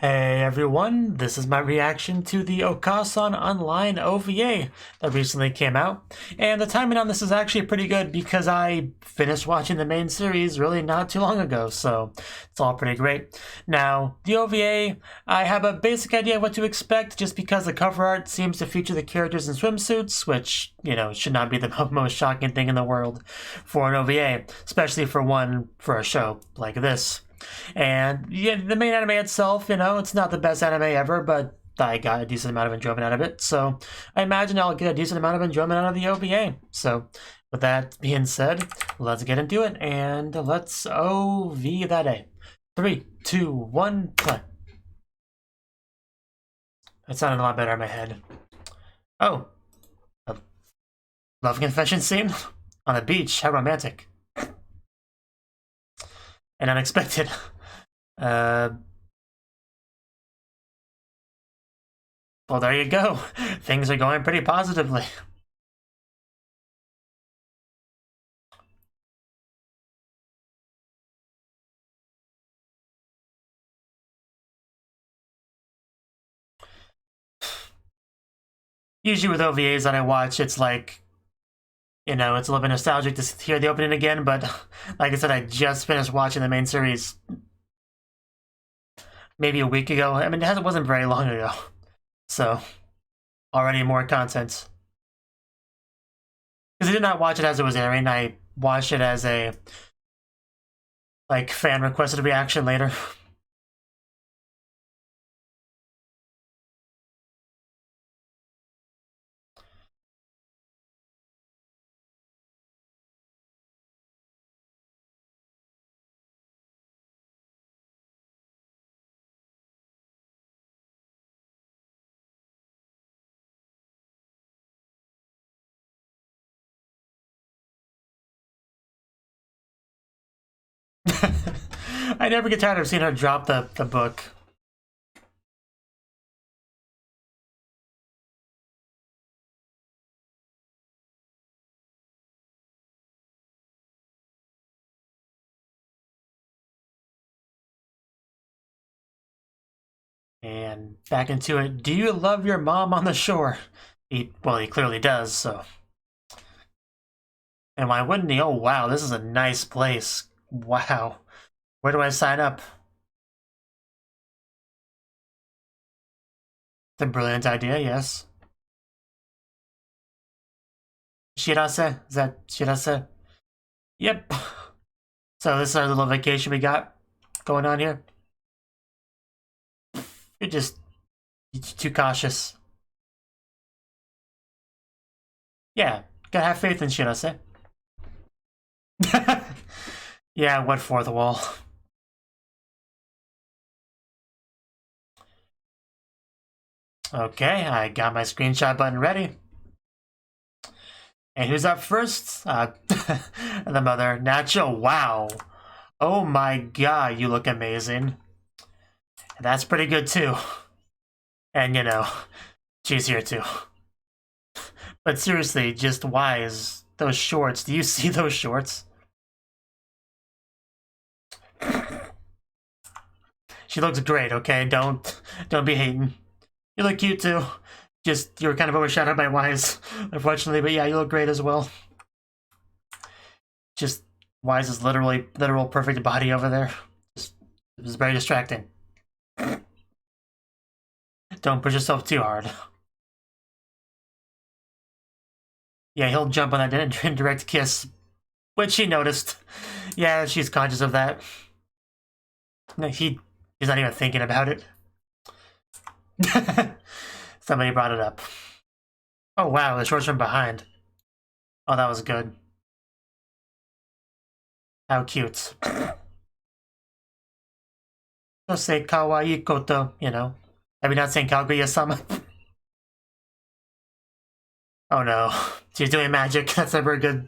Hey everyone, this is my reaction to the Okaa-san Online OVA that recently came out. And the timing on this is actually pretty good because I finished watching the main series really not too long ago, so it's all pretty great. Now, the OVA, I have a basic idea of what to expect just because the cover art seems to feature the characters in swimsuits, which, you know, should not be the most shocking thing in the world for an OVA, especially for a show like this. And yeah, the main anime itself, you know, it's not the best anime ever, but I got a decent amount of enjoyment out of it. So I imagine I'll get a decent amount of enjoyment out of the OVA. So with that being said, let's get into it and let's OV that A. 3, 2, 1, play. That sounded a lot better in my head. Oh, a love confession scene on a beach. How romantic. And unexpected. Well, there you go. Things are going pretty positively. Usually with OVAs that I watch, it's like, you know, it's a little bit nostalgic to hear the opening again, but like I said, I just finished watching the main series maybe a week ago. I mean, it wasn't very long ago. So, already more content. Because I did not watch it as it was airing, I watched it as a, like, fan-requested reaction later. I never get tired of seeing her drop the book. And back into it. Do you love your mom on the shore? Well, he clearly does, so. And why wouldn't he? Oh, wow, this is a nice place. Wow. Where do I sign up? It's a brilliant idea, yes. Shirase? Is that Shirase? Yep. So this is our little vacation we got going on here. You're too cautious. Yeah, gotta have faith in Shirase. Yeah, what fourth wall? Okay, I got my screenshot button ready. And who's up first? The mother. Nacho, wow. Oh my god, you look amazing. That's pretty good too. And you know, she's here too. But seriously, just why is those shorts? Do you see those shorts? She looks great, okay? Don't be hating. You look cute too. Just, you were kind of overshadowed by Wise, unfortunately, but yeah, you look great as well. Just, Wise's literal perfect body over there. Just, it was very distracting. Don't push yourself too hard. Yeah, he'll jump on that indirect kiss, which she noticed. Yeah, she's conscious of that. He's not even thinking about it. Somebody brought it up. Oh wow, the shorts from behind. Oh, that was good. How cute. Just say kawaii koto, you know. Are we not saying Kaguya-sama? Oh no, she's doing magic. That's never good.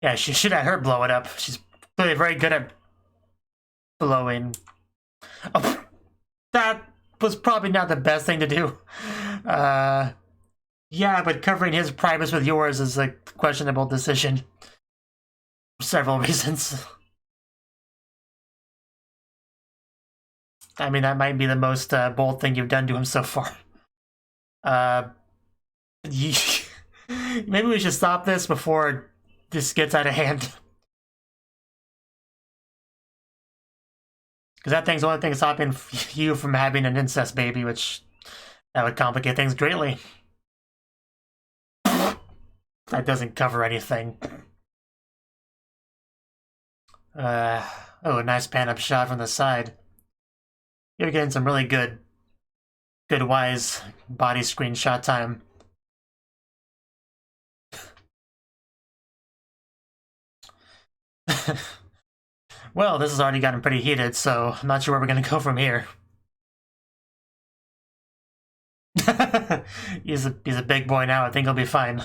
Yeah, she should have her blow it up. She's clearly very good at blowing. Oh, that was probably not the best thing to do. Yeah, but covering his privates with yours is a questionable decision. For several reasons. I mean, that might be the most bold thing you've done to him so far. Maybe we should stop this before this gets out of hand. Because that thing's the only thing stopping you from having an incest baby, which that would complicate things greatly. That doesn't cover anything. Oh, nice pan-up shot from the side. You're getting some really good wise body screenshot time. Well, this has already gotten pretty heated, so I'm not sure where we're gonna go from here. he's a big boy now. I think he'll be fine.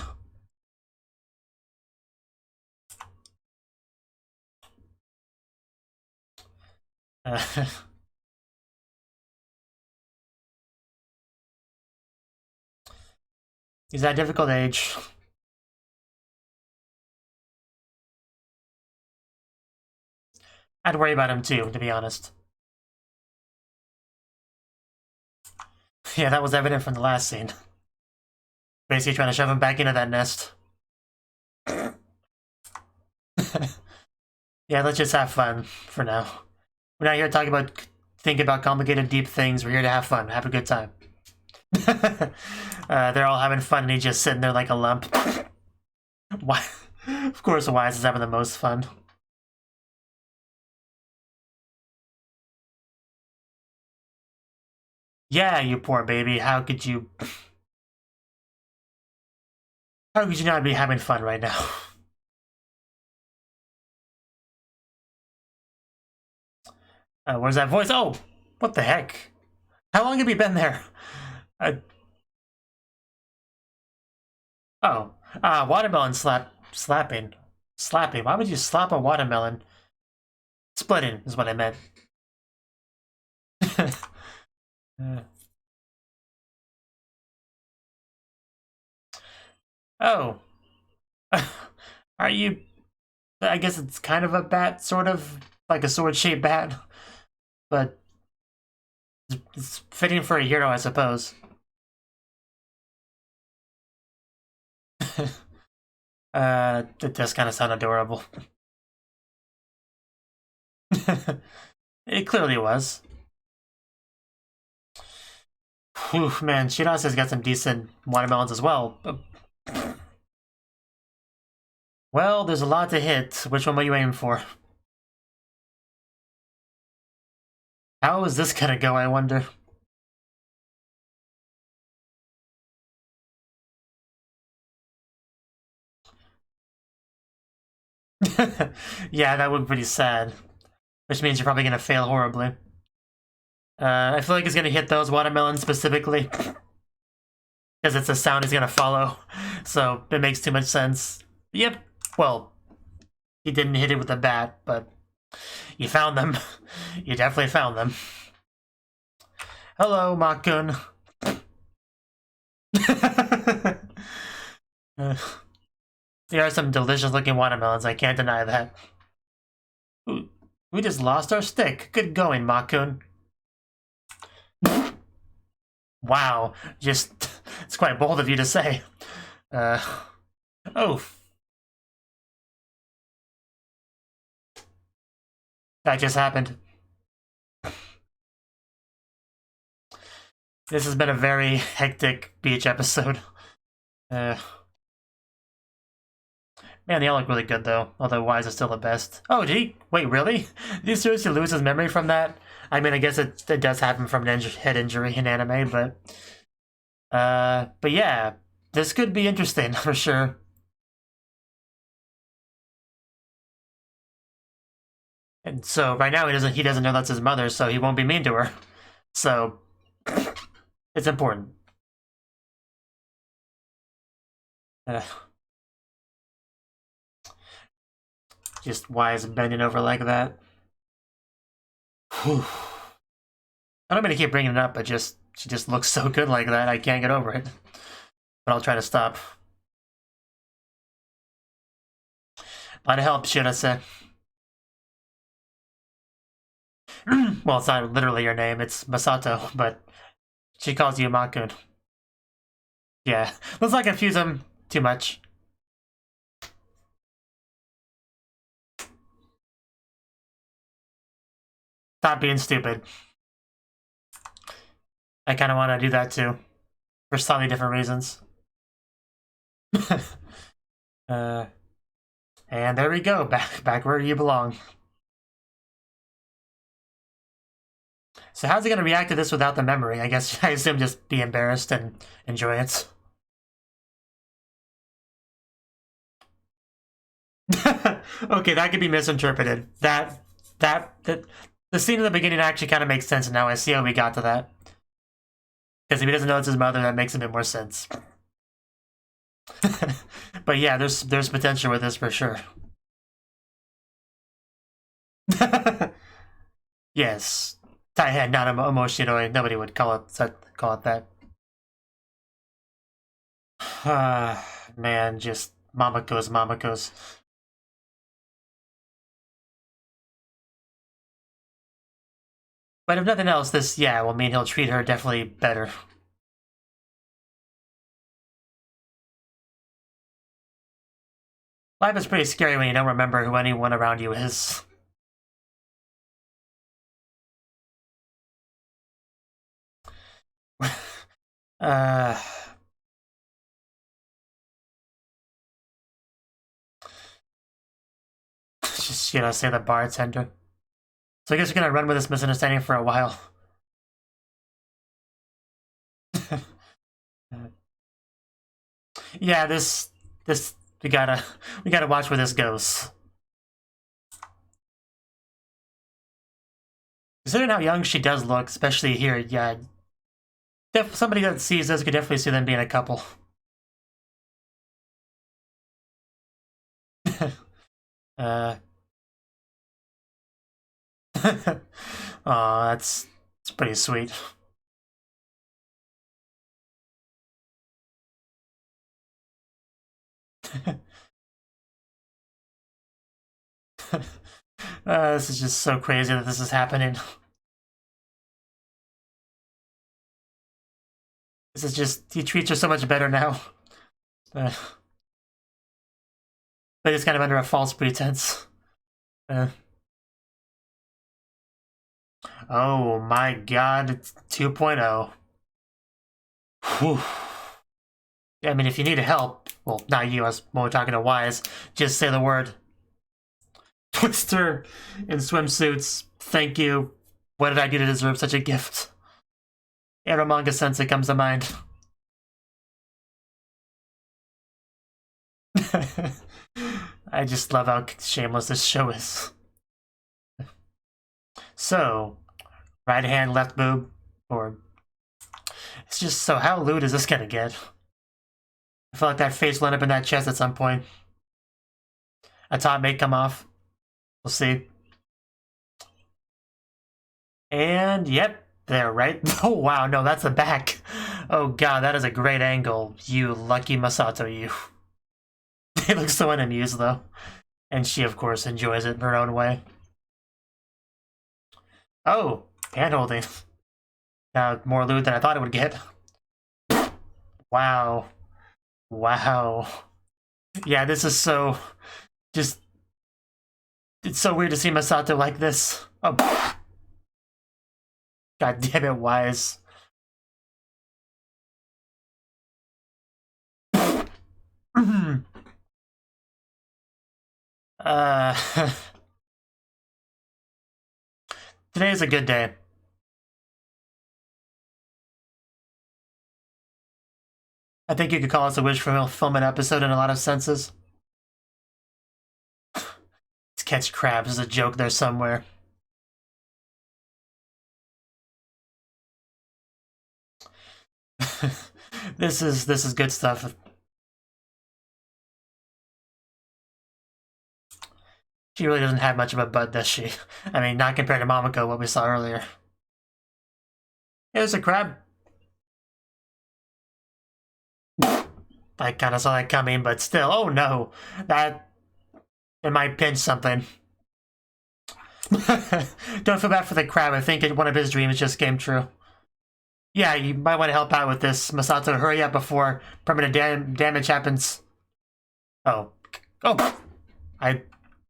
He's at a difficult age. I'd worry about him too, to be honest. Yeah, that was evident from the last scene. Basically trying to shove him back into that nest. Yeah, let's just have fun for now. We're not here to talk about, think about complicated, deep things. We're here to have fun, have a good time. They're all having fun and he's just sitting there like a lump. Why? Of course, Wise is having the most fun. Yeah, you poor baby. How could you not be having fun right now? Where's that voice? Oh, what the heck? How long have you been there? Watermelon slapping. Slapping. Why would you slap a watermelon? Splitting is what I meant. Oh. Are you... I guess it's kind of a bat, sort of. Like a sword-shaped bat. But... it's fitting for a hero, I suppose. It does kind of sound adorable. It clearly was. Whew, man, Shirase's got some decent watermelons as well. Well, there's a lot to hit. Which one were you aiming for? How is this gonna go, I wonder? Yeah, that would be pretty sad. Which means you're probably gonna fail horribly. I feel like he's gonna hit those watermelons specifically. Because it's a sound he's gonna follow. So it makes too much sense. Yep. Well, he didn't hit it with a bat, but you found them. You definitely found them. Hello, Makun. There are some delicious looking watermelons, I can't deny that. Ooh, we just lost our stick. Good going, Makun. Wow, just, it's quite bold of you to say. Oh. That just happened. This has been a very hectic beach episode. Man, they all look really good though, although Wise is still the best. Oh, did he? Wait, really? Did he seriously lose his memory from that? I mean, I guess it does happen from an head injury in anime, but yeah, this could be interesting for sure. And so right now he doesn't know that's his mother, so he won't be mean to her. So it's important. Just Wise bending over like that. Whew. I don't mean to keep bringing it up, but she just looks so good like that. I can't get over it. But I'll try to stop. A lot of help, should I say? Well, it's not literally your name, it's Masato, but she calls you Makun. Yeah, let's not confuse them too much. Stop being stupid. I kind of want to do that too, for slightly different reasons. And there we go, back where you belong. So how's he gonna react to this without the memory? I guess I assume just be embarrassed and enjoy it. Okay, that could be misinterpreted. That the scene in the beginning actually kind of makes sense now. I see how we got to that. Because if he doesn't know it's his mother, that makes a bit more sense. But yeah, there's potential with this for sure. Yes. Taihead, not Emoshinoi. Nobody would call it that. Man, just Mamakos. But if nothing else, this, yeah, will mean he'll treat her definitely better. Life is pretty scary when you don't remember who anyone around you is. Just, say the bartender. So I guess we're gonna run with this misunderstanding for a while. Yeah, this we gotta watch where this goes. Considering how young she does look, especially here, yeah, somebody that sees this could definitely see them being a couple. Aw, that's pretty sweet. This is just so crazy that this is happening. This is just, he treats her so much better now. But it's kind of under a false pretense. Oh my god, it's 2.0. Whew. I mean, if you need help, well, not you, as when we're talking to Wise, just say the word. Twister in swimsuits, thank you. What did I do to deserve such a gift? Eromanga Sensei comes to mind. I just love how shameless this show is. So, right hand, left boob, or... It's just, so how lewd is this gonna get? I feel like that face will end up in that chest at some point. A top may come off. We'll see. And, yep, there, right? Oh, wow, no, that's the back. Oh, god, that is a great angle. You lucky Masato, you. They look so unamused, though. And she, of course, enjoys it in her own way. Oh, hand-holding. More lewd than I thought it would get. Wow. Wow. Yeah, this is so... just... It's so weird to see Masato like this. Oh. God damn it, Wise. Today is a good day. I think you could call this a wish fulfillment episode in a lot of senses. Let's catch crabs is a joke there somewhere. This is good stuff. She really doesn't have much of a butt, does she? I mean, not compared to Momoko, what we saw earlier. There's a crab. I kind of saw that coming, but still, oh no. It might pinch something. Don't feel bad for the crab. I think one of his dreams just came true. Yeah, you might want to help out with this, Masato. Hurry up before permanent damage happens. Oh. Oh! I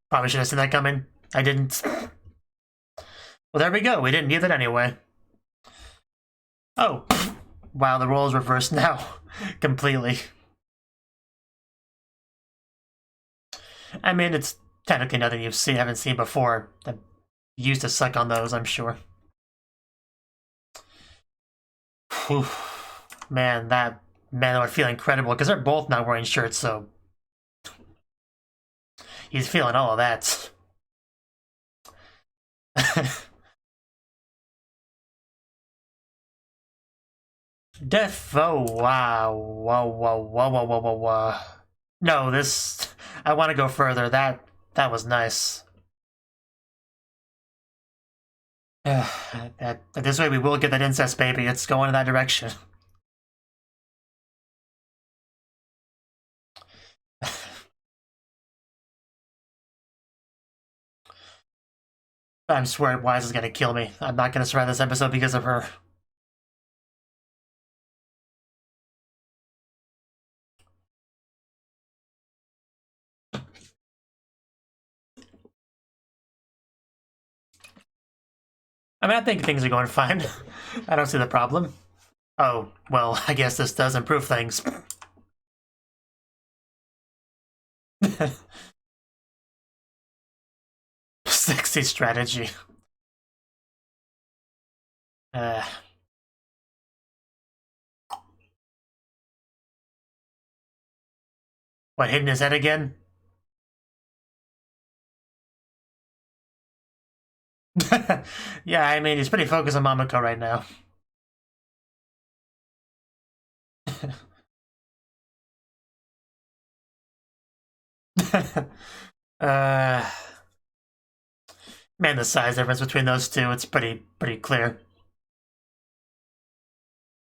probably should have seen that coming. I didn't. Well, there we go. We didn't need that anyway. Oh. Wow, the role is reversed now. Completely. I mean, it's technically nothing haven't seen before. I'm used to suck on those, I'm sure. Whew. Man, that would feel incredible, because they're both not wearing shirts, so... He's feeling all of that. Death, oh, wow. Whoa, whoa, whoa, whoa, whoa, whoa, whoa. No, this... I want to go further. That was nice. This way we will get that incest baby. It's going in that direction. I swear Wise is gonna kill me. I'm not gonna survive this episode because of her. I mean, I think things are going fine. I don't see the problem. Oh, well, I guess this does improve things. Sexy strategy. What, hitting his head again? Yeah, I mean, he's pretty focused on Mamako right now. Man, the size difference between those two, it's pretty clear.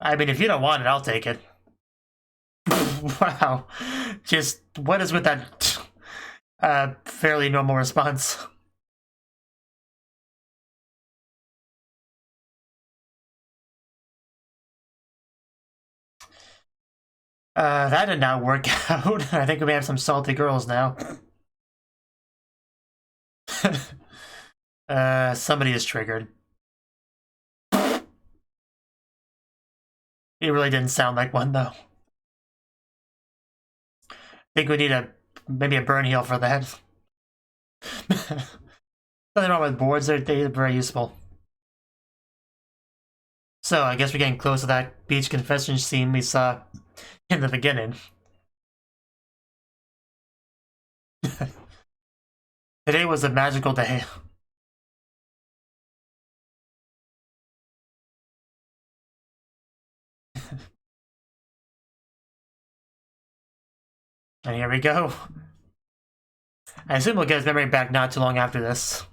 I mean, if you don't want it, I'll take it. Wow. Just, what is with that fairly normal response? That did not work out. I think we may have some salty girls now. Somebody is triggered. It really didn't sound like one, though. I think we need maybe a burn heal for that. Nothing wrong with boards, they're very useful. So, I guess we're getting close to that beach confession scene we saw in the beginning. Today was a magical day. And here we go. I assume we'll get his memory back not too long after this.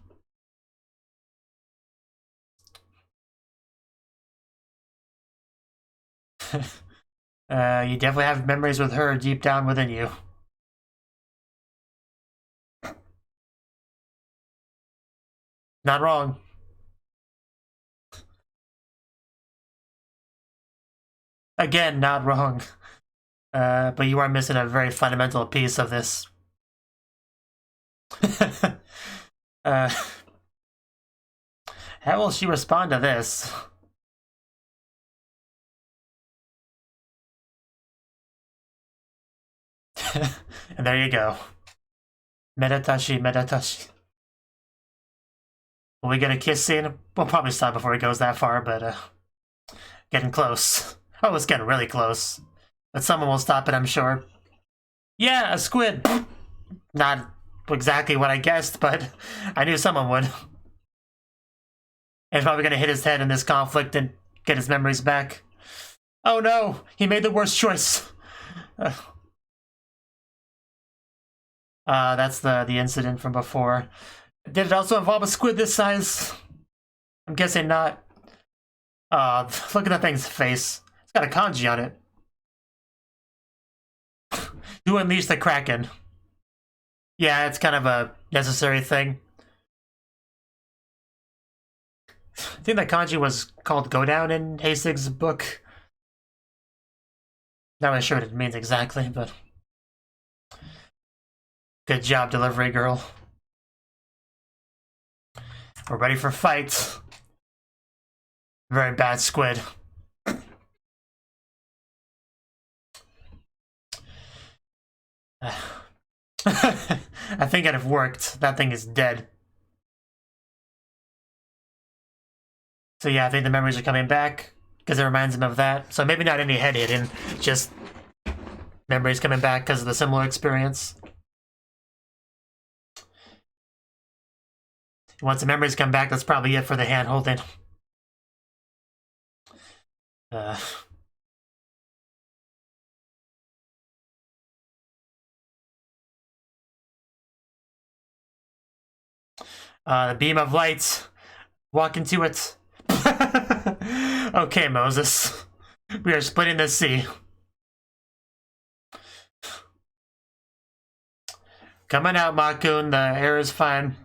You definitely have memories with her deep down within you. Not wrong. Again, not wrong. But you are missing a very fundamental piece of this. How will she respond to this? And there you go. Medatashi, medatashi. Will we get a kiss scene? We'll probably stop before it goes that far, but getting close. Oh, it's getting really close. But someone will stop it, I'm sure. Yeah, a squid! Not exactly what I guessed, but I knew someone would. And he's probably gonna hit his head in this conflict and get his memories back. Oh no! He made the worst choice! That's the incident from before. Did it also involve a squid this size? I'm guessing not. Look at that thing's face. It's got a kanji on it. You unleash the Kraken. Yeah, it's kind of a necessary thing. I think that kanji was called go down in Hasig's book. Not really sure what it means exactly, but good job, delivery girl. We're ready for fight. Very bad squid. I think it'd have worked. That thing is dead. So yeah, I think the memories are coming back because it reminds him of that. So maybe not any head hitting, just memories coming back because of the similar experience. Once the memories come back, that's probably it for the hand holding. The beam of light. Walk into it. Okay, Moses. We are splitting the sea. Coming out, Makun. The air is fine.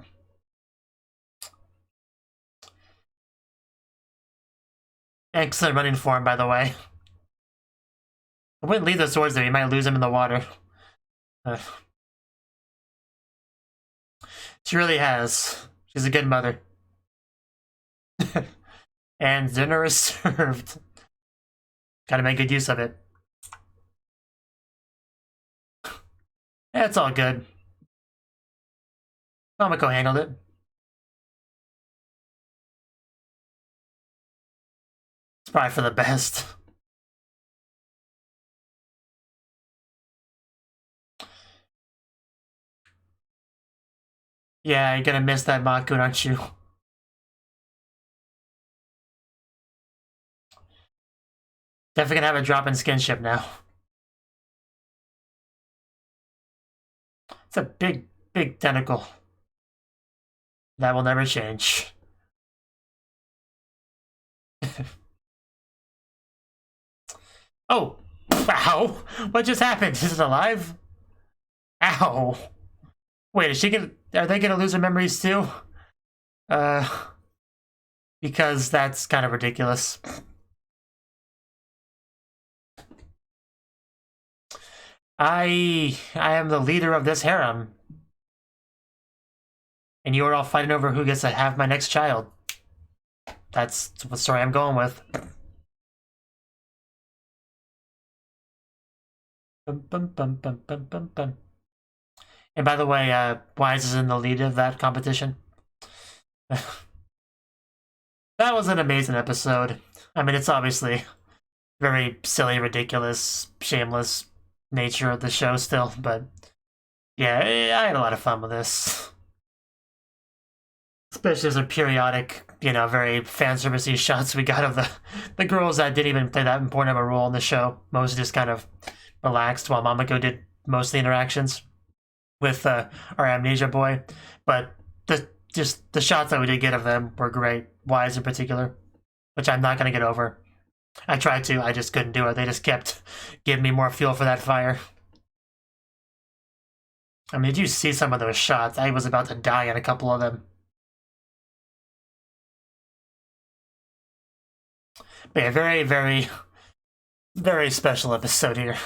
Excellent running form, by the way. I wouldn't leave the swords there. You might lose them in the water. She really has. She's a good mother. And dinner is served. Gotta make good use of it. It's all good. Mamako handled it. It's probably for the best. Yeah, you're gonna miss that Makun, aren't you? Definitely gonna have a drop in skinship now. It's a big, big tentacle. That will never change. Oh! Ow! What just happened? Is it alive? Ow! Wait, is she gonna... Are they gonna lose their memories too? Because that's kind of ridiculous. I am the leader of this harem. And you are all fighting over who gets to have my next child. That's the story I'm going with. Bum, bum, bum, bum, bum, bum, bum. And by the way, Wise is in the lead of that competition. That was an amazing episode. I mean, it's obviously very silly, ridiculous, shameless nature of the show still, but yeah, I had a lot of fun with this. Especially as a periodic, you know, very fan servicey shots we got of the girls that didn't even play that important of a role in the show. Most just kind of relaxed while Mamako did most of the interactions with our amnesia boy. But the shots that we did get of them were great. Wise in particular, which I'm not going to get over. I tried to, I just couldn't do it. They just kept giving me more fuel for that fire. I mean, did you see some of those shots? I was about to die in a couple of them. But yeah, very, very, very special episode here.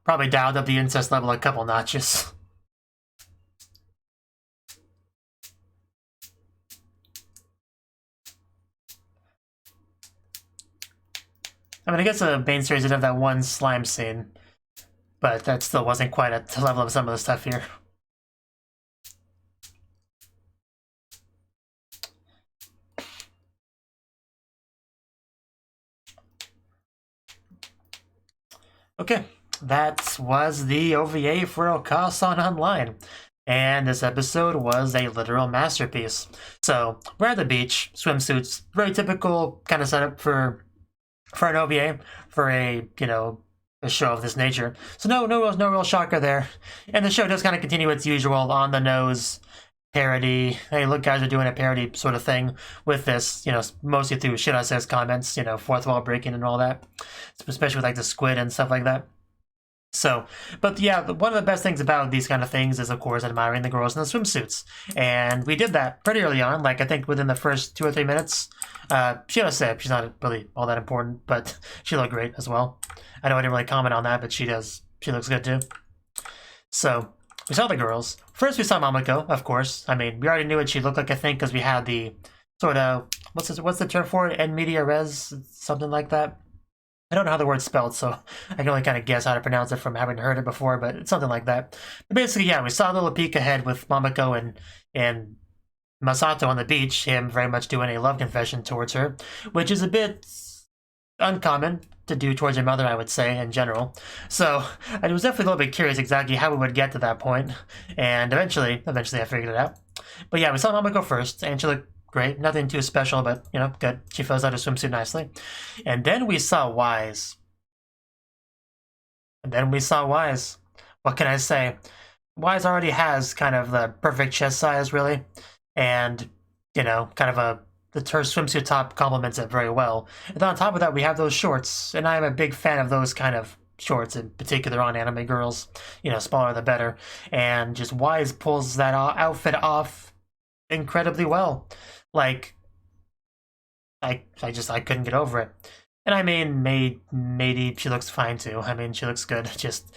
Probably dialed up the incest level a couple notches. I mean, I guess the main series did have that one slime scene, but that still wasn't quite at the level of some of the stuff here. Okay, that was the OVA for Okaa-san Online. And this episode was a literal masterpiece. So, we're at the beach, swimsuits, very typical kind of setup for an OVA, for a, you know, a show of this nature. So no real shocker there. And the show does kind of continue its usual on-the-nose parody. Hey, look, guys are doing a parody sort of thing with this, you know, mostly through shit I says comments, you know, fourth wall breaking and all that. Especially with, like, the squid and stuff like that. So, but yeah, one of the best things about these kind of things is, of course, admiring the girls in the swimsuits. And we did that pretty early on, like I think within the first 2 or 3 minutes. She was sick. She's not really all that important, but she looked great as well. I know I didn't really comment on that, but she does. She looks good too. So, we saw the girls. First, we saw Momoko, of course. I mean, we already knew what she looked like, I think, because we had the sort of, what's the term for it? En media res? Something like that. I don't know how the word's spelled, so I can only kind of guess how to pronounce it from having heard it before, but it's something like that. But basically, yeah, we saw a little peek ahead with Momoko and Masato on the beach, him very much doing a love confession towards her, which is a bit uncommon to do towards your mother, I would say, in general. So I was definitely a little bit curious exactly how we would get to that point, and eventually I figured it out. But yeah, we saw Momoko first, and she looked great. Nothing too special, but, you know, good. She fills out her swimsuit nicely. And then we saw Wise. What can I say? Wise already has kind of the perfect chest size, really. And, you know, kind of her swimsuit top complements it very well. And then on top of that, we have those shorts. And I am a big fan of those kind of shorts, in particular on anime girls. You know, smaller the better. And just Wise pulls that outfit off incredibly well. Like, I couldn't get over it. And I mean, maybe she looks fine too. I mean, she looks good. Just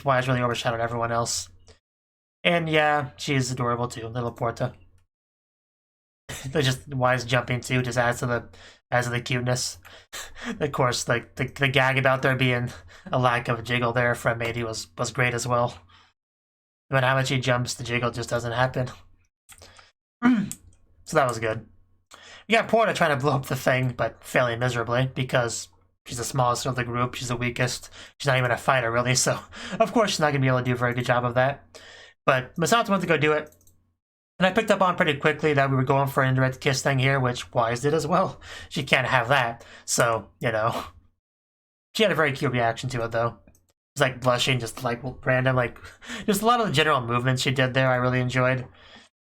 Wise really overshadowed everyone else. And yeah, she's adorable too, little Porta. They're just Wise jumping too, just adds to the cuteness. Of course, like the gag about there being a lack of a jiggle there from Meidi was great as well. No matter how much he jumps, the jiggle just doesn't happen. So that was good. We got Porta trying to blow up the thing, but failing miserably because she's the smallest of the group. She's the weakest. She's not even a fighter, really. So, of course, she's not going to be able to do a very good job of that. But Masato went to go do it. And I picked up on pretty quickly that we were going for an indirect kiss thing here, which Wise did as well. She can't have that. So, you know. She had a very cute reaction to it, though. It's like blushing, just like random, like, just a lot of the general movements she did there I really enjoyed.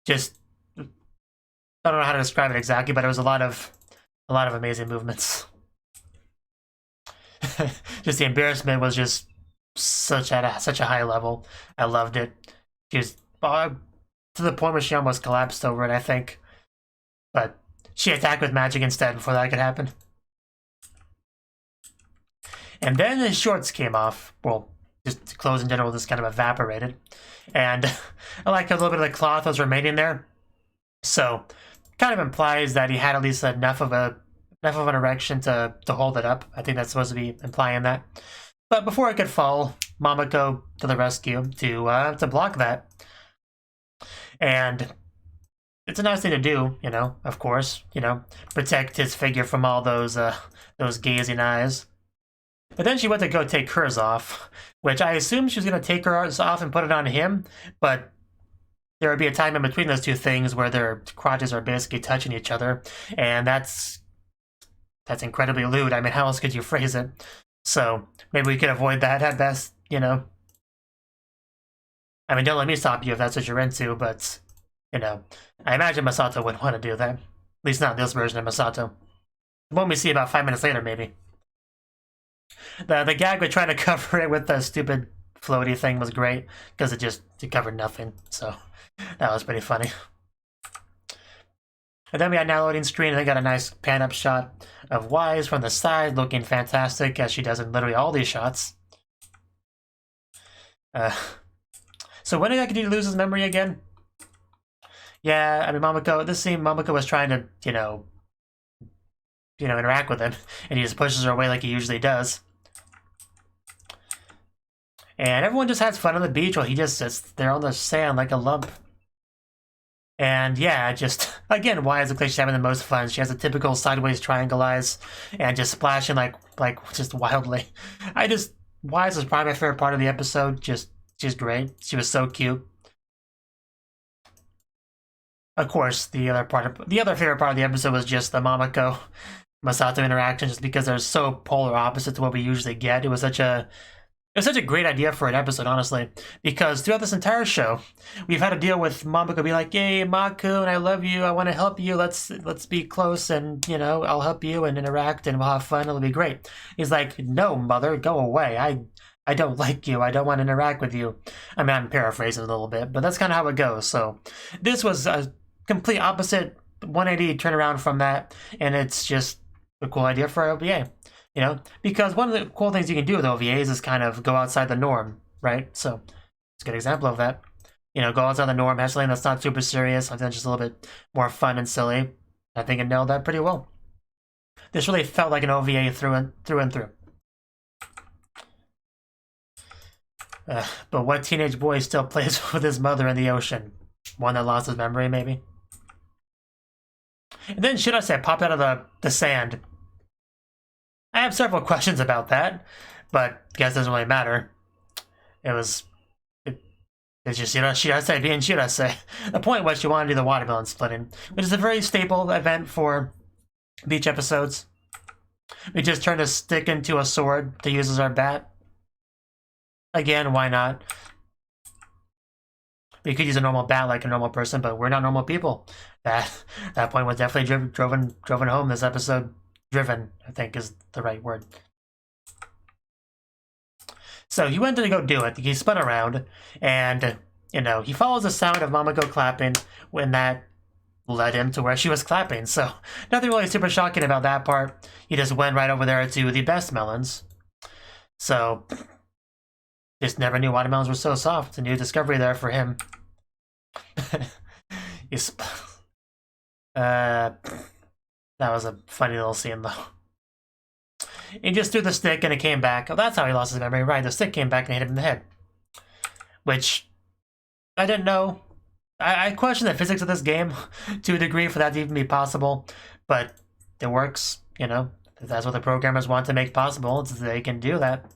Just, I don't know how to describe it exactly, but it was a lot of amazing movements. Just the embarrassment was just such a high level. I loved it. She was to the point where she almost collapsed over it, I think. But she attacked with magic instead before that could happen. And then his shorts came off. Well, just clothes in general just kind of evaporated. And I like a little bit of the cloth was remaining there. So kind of implies that he had at least enough of an erection to hold it up. I think that's supposed to be implying that. But before it could fall, Momoko to the rescue to block that. And it's a nice thing to do, you know, of course, you know, protect his figure from all those gazing eyes. But then she went to go take hers off, which I assumed she was going to take hers off and put it on him, but there would be a time in between those two things where their crotches are basically touching each other, and that's incredibly lewd. I mean, how else could you phrase it? So maybe we could avoid that at best, you know. I mean, don't let me stop you if that's what you're into, but, you know, I imagine Masato wouldn't want to do that. At least not this version of Masato. The one we see about 5 minutes later, maybe. The gag with trying to cover it with the stupid floaty thing was great, because it covered nothing, so that was pretty funny. And then we had now loading screen, and they got a nice pan-up shot of Wise from the side, looking fantastic, as she does in literally all these shots. So when did he lose his memory again? Yeah, I mean, Momoko was trying to, you know, interact with him, and he just pushes her away like he usually does. And everyone just has fun on the beach while he just sits there on the sand like a lump. And yeah, just, again, Wise looks like she's having the most fun. She has a typical sideways triangle eyes and just splashing like just wildly. Wise was probably my favorite part of the episode. She's great. She was so cute. Of course, the other favorite part of the episode was just the Momoko Masato interaction, just because they're so polar opposite to what we usually get. It was such a great idea for an episode, honestly, because throughout this entire show, we've had to deal with Momoko being like, "Yay, Maku, and I love you. I want to help you. Let's be close, and you know, I'll help you and interact, and we'll have fun. It'll be great." He's like, "No, mother, go away. I don't like you. I don't want to interact with you. I mean, I'm paraphrasing a little bit, but that's kind of how it goes. So this was a complete opposite 180 turnaround from that, and it's just a cool idea for OVA. You know, because one of the cool things you can do with OVAs is kind of go outside the norm, right? So it's a good example of that. You know, go outside the norm, have something that's not super serious, something that's just a little bit more fun and silly. I think it nailed that pretty well. This really felt like an OVA through and through. But what teenage boy still plays with his mother in the ocean? One that lost his memory, maybe? And then Shirase popped out of the sand. I have several questions about that, but I guess it doesn't really matter. It's just Shirase being Shirase. The point was she wanted to do the watermelon splitting, which is a very staple event for beach episodes. We just turned a stick into a sword to use as our bat. Again, why not? We could use a normal bat like a normal person, but we're not normal people. That point was definitely driven home this episode. Driven, I think, is the right word. So he went to go do it. He spun around, and, you know, he follows the sound of Mamako clapping when that led him to where she was clapping. So nothing really super shocking about that part. He just went right over there to the best melons. So just never knew watermelons were so soft. It's a new discovery there for him. That was a funny little scene, though. He just threw the stick and it came back. Oh, that's how he lost his memory. Right, the stick came back and hit him in the head. Which, I didn't know. I question the physics of this game to a degree for that to even be possible. But it works, you know. If that's what the programmers want to make possible, they can do that.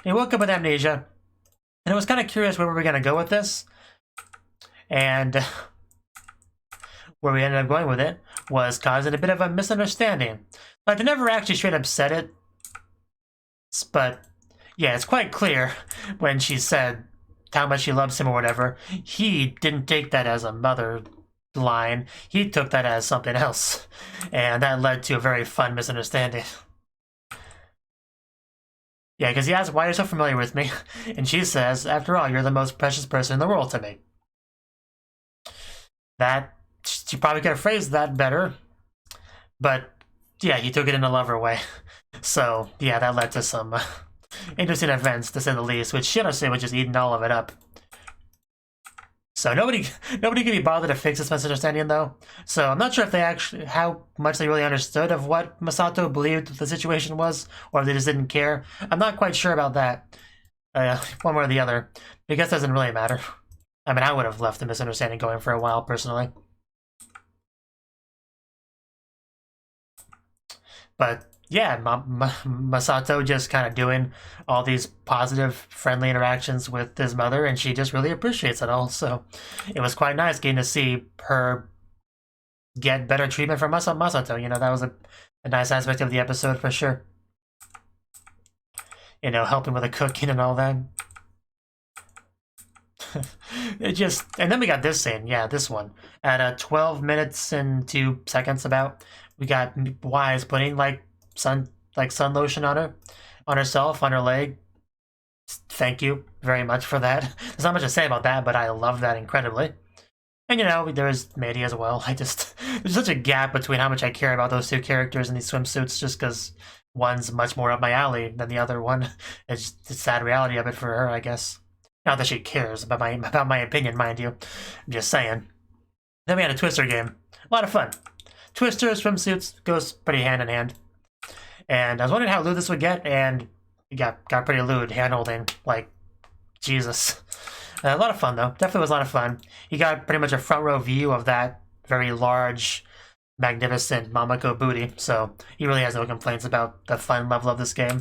He woke up with amnesia. And I was kind of curious where we were going to go with this. And where we ended up going with it was causing a bit of a misunderstanding. Like, they never actually straight up said it. But, yeah, it's quite clear when she said how much she loves him or whatever. He didn't take that as a mother line. He took that as something else. And that led to a very fun misunderstanding. Yeah, because he asks, why are you so familiar with me? And she says, after all, you're the most precious person in the world to me. That, she probably could have phrased that better. But, yeah, he took it in a lover way. So, yeah, that led to some interesting events, to say the least, which Shirase was just eating all of it up. So nobody could be bothered to fix this misunderstanding, though. So I'm not sure if they actually, how much they really understood of what Masato believed the situation was, or if they just didn't care. I'm not quite sure about that, one way or the other. I guess it doesn't really matter. I mean, I would have left the misunderstanding going for a while, personally. But yeah, Masato just kind of doing all these positive, friendly interactions with his mother, and she just really appreciates it all. So it was quite nice getting to see her get better treatment from Masato. You know, that was a nice aspect of the episode for sure. You know, helping with the cooking and all that. And then we got this scene, yeah, this one. At 12 minutes and 2 seconds about, we got Wise putting sun lotion on herself, on her leg. Thank you very much for that. There's not much to say about that, but I love that incredibly. And you know, there's Maddie as well. There's such a gap between how much I care about those two characters in these swimsuits, just because one's much more up my alley than the other one. It's just the sad reality of it for her, I guess. Not that she cares about my opinion, mind you. I'm just saying. Then we had a Twister game. A lot of fun. Twister, swimsuits, goes pretty hand in hand. And I was wondering how lewd this would get, and it got pretty lewd, hand-holding, like, Jesus. A lot of fun, though. Definitely was a lot of fun. He got pretty much a front-row view of that very large, magnificent Mamako booty, so he really has no complaints about the fun level of this game.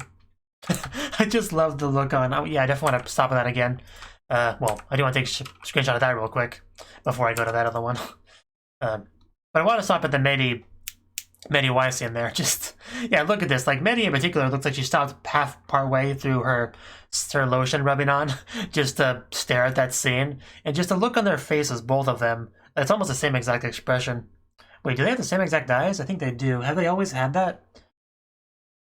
I just love the look on. Oh, yeah, I definitely want to stop at that again. Well, I do want to take a screenshot of that real quick before I go to that other one. But I want to stop at the Medi Wise scene there. Just, yeah, look at this. Like, Medi in particular looks like she stopped part way through her lotion rubbing on just to stare at that scene. And just the look on their faces, both of them, it's almost the same exact expression. Wait, do they have the same exact eyes? I think they do. Have they always had that?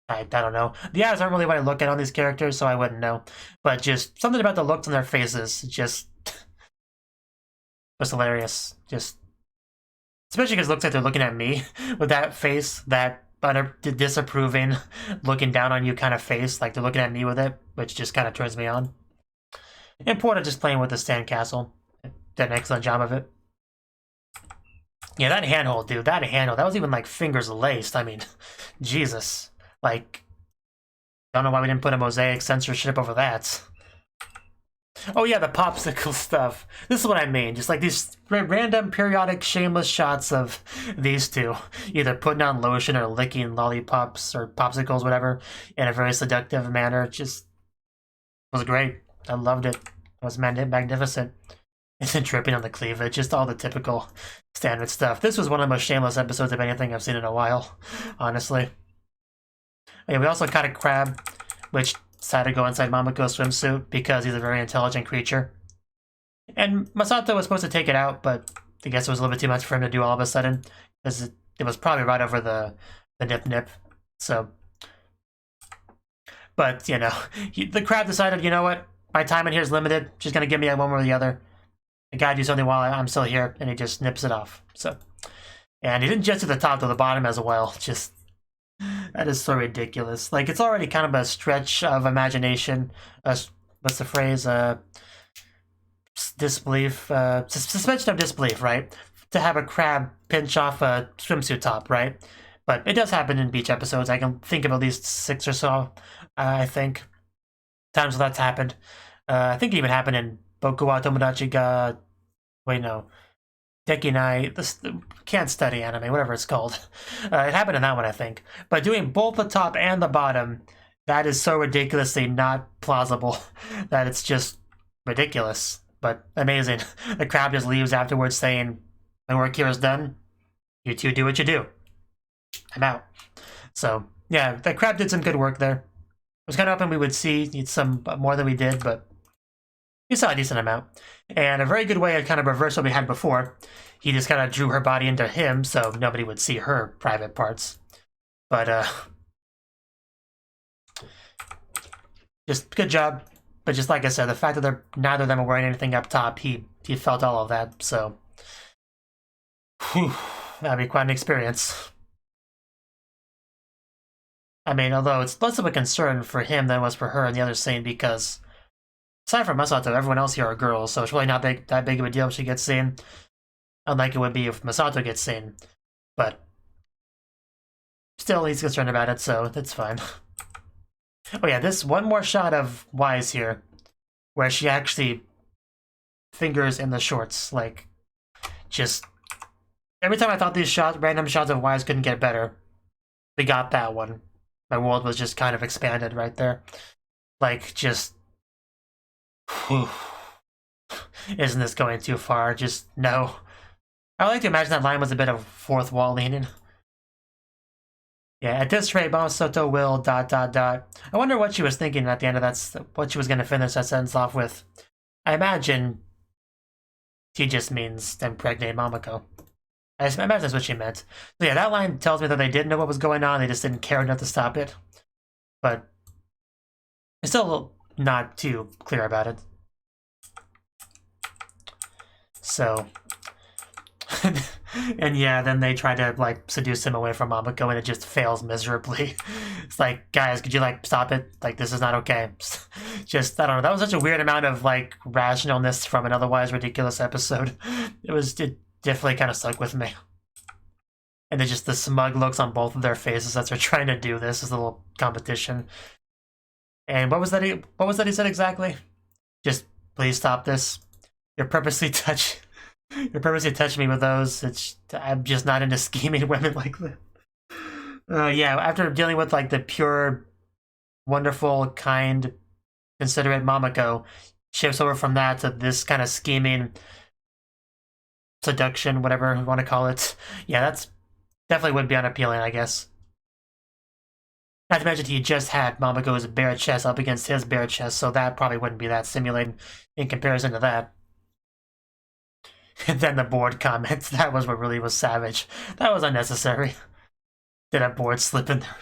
I don't know. The eyes aren't really what I look at on these characters, so I wouldn't know. But just something about the looks on their faces just was hilarious. Just especially because it looks like they're looking at me with that face, that disapproving, looking down on you kind of face, like they're looking at me with it, which just kind of turns me on. Important just playing with the sandcastle. Did an excellent job of it. Yeah, that handhold, dude, that handhold, that was even like fingers laced. I mean, Jesus. Like, don't know why we didn't put a mosaic censorship over that. Oh yeah, the popsicle stuff. This is what I mean. Just like these random, periodic, shameless shots of these two, either putting on lotion or licking lollipops or popsicles, whatever, in a very seductive manner. Just was great. I loved it. It was magnificent. And then dripping on the cleavage, just all the typical standard stuff. This was one of the most shameless episodes of anything I've seen in a while, honestly. Yeah, we also caught a crab, which decided to go inside Mamoko's swimsuit because he's a very intelligent creature. And Masato was supposed to take it out, but I guess it was a little bit too much for him to do all of a sudden, because it was probably right over the nip. So, but, you know, the crab decided, you know what, my time in here is limited, she's going to give me one or the other. I gotta do something while I'm still here, and he just nips it off. So, and he didn't just do the top to the bottom as well, just... That is so ridiculous. Like, it's already kind of a stretch of imagination. What's the phrase? Disbelief. Suspension of disbelief, right? To have a crab pinch off a swimsuit top, right? But it does happen in beach episodes. I can think of at least 6 or so, I think. Times where that's happened. I think it even happened in Boku wa Tomodachi ga... Wait, no. Dekinai, this can't study anime, whatever it's called. It happened in that one, I think. But doing both the top and the bottom, that is so ridiculously not plausible that it's just ridiculous, but amazing. The crab just leaves afterwards saying, my work here is done. You two do what you do. I'm out. So, yeah, the crab did some good work there. I was kind of hoping we would see some more than we did, but we saw a decent amount. And a very good way to kind of reverse what we had before. He just kind of drew her body into him so nobody would see her private parts. But, just good job. But just like I said, the fact that neither of them are wearing anything up top, he felt all of that, so... Whew, that'd be quite an experience. I mean, although it's less of a concern for him than it was for her in the other scene, because... Aside from Masato, everyone else here are girls, so it's really not that big of a deal if she gets seen. Unlike it would be if Masato gets seen. But still, he's concerned about it, so that's fine. Oh yeah, this one more shot of Wise here, where she actually fingers in the shorts. Like, just... Every time I thought these random shots of Wise couldn't get better, we got that one. My world was just kind of expanded right there. Like, just... Whew. Isn't this going too far? Just no. I like to imagine that line was a bit of fourth wall leaning. Yeah, at this rate, Masato will ... I wonder what she was thinking at the end of that, what she was going to finish that sentence off with. I imagine he just means impregnate Mamako. I imagine that's what she meant. So yeah, that line tells me that they didn't know what was going on, they just didn't care enough to stop it. But it's still not too clear about it. So, and yeah, then they try to like seduce him away from Mamako, and it just fails miserably. It's like, guys, could you like stop it? Like, this is not okay. Just, I don't know. That was such a weird amount of like rationalness from an otherwise ridiculous episode. It definitely kind of stuck with me. And then just the smug looks on both of their faces as they're trying to do this as a little competition. And what was that he said exactly? Just, please stop this. You're purposely touching me with those. I'm just not into scheming women like that. Yeah, after dealing with like the pure, wonderful, kind, considerate Mamako, shifts over from that to this kind of scheming, seduction, whatever you want to call it. Yeah, that's definitely would be unappealing, I guess. Not to mention he just had Mamoko's bare chest up against his bare chest, so that probably wouldn't be that stimulating in comparison to that. And then the board comments, that was what really was savage. That was unnecessary. Did a board slip in there?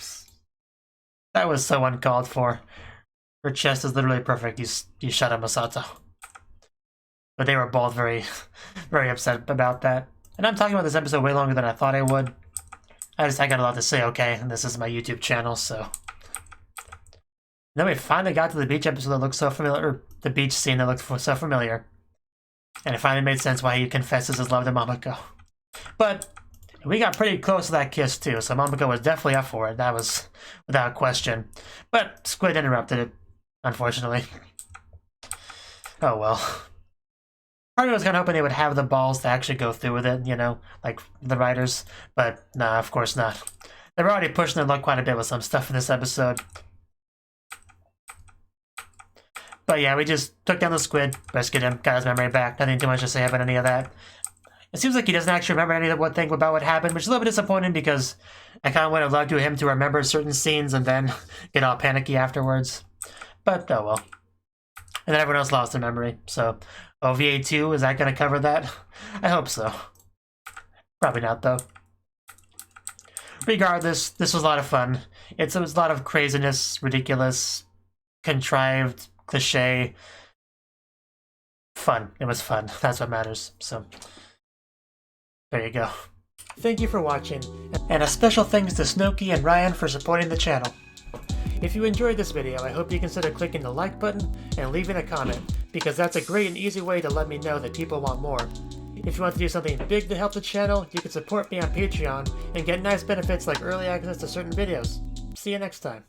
That was so uncalled for. Her chest is literally perfect. You shut up, Masato. But they were both very, very upset about that. And I'm talking about this episode way longer than I thought I would. I got a lot to say, okay? And this is my YouTube channel, so. And then we finally got to the beach episode that looked so familiar, or the beach scene that looked so familiar. And it finally made sense why he confesses his love to Momoko. But we got pretty close to that kiss too, so Momoko was definitely up for it. That was without question. But Squid interrupted it, unfortunately. Oh well. Part of me was kind of hoping they would have the balls to actually go through with it, you know, like the writers. But nah, of course not. They were already pushing their luck quite a bit with some stuff in this episode. But yeah, we just took down the squid, rescued him, got his memory back. Nothing too much to say about any of that. It seems like he doesn't actually remember any of what thing about what happened, which is a little bit disappointing because I kind of would have loved to him to remember certain scenes and then get all panicky afterwards. But oh well. And then everyone else lost their memory. So OVA 2, is that going to cover that? I hope so. Probably not though. Regardless, this was a lot of fun. It was a lot of craziness, ridiculous, contrived, cliche. Fun. It was fun. That's what matters. So there you go. Thank you for watching, and a special thanks to Cnouki and Ryan for supporting the channel. If you enjoyed this video, I hope you consider clicking the like button and leaving a comment, because that's a great and easy way to let me know that people want more. If you want to do something big to help the channel, you can support me on Patreon and get nice benefits like early access to certain videos. See you next time.